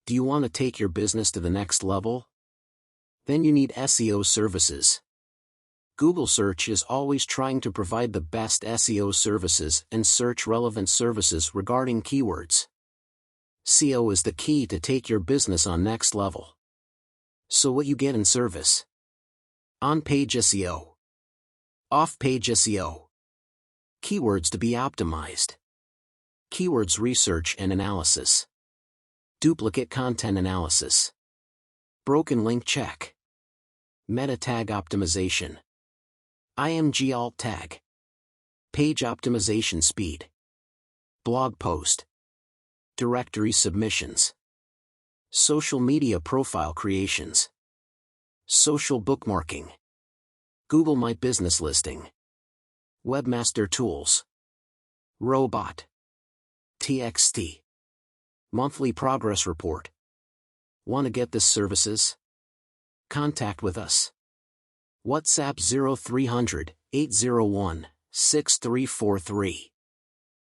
Do you want to take your business to the next level? Then you need SEO services. Google Search is always trying to provide the best SEO services and search relevant services regarding keywords. SEO is the key to take your business on next level. So what you get in service? On-page SEO. Off-page SEO. Keywords to be optimized. Keywords research and analysis. Duplicate content analysis. Broken link check. Meta tag optimization. IMG alt tag. Page optimization speed. Blog post. Directory submissions. Social media profile creations. Social bookmarking. Google My Business listing. Webmaster tools. Robot. TXT. Monthly progress report. Want to get this services? Contact with us. WhatsApp 0300 801 6343.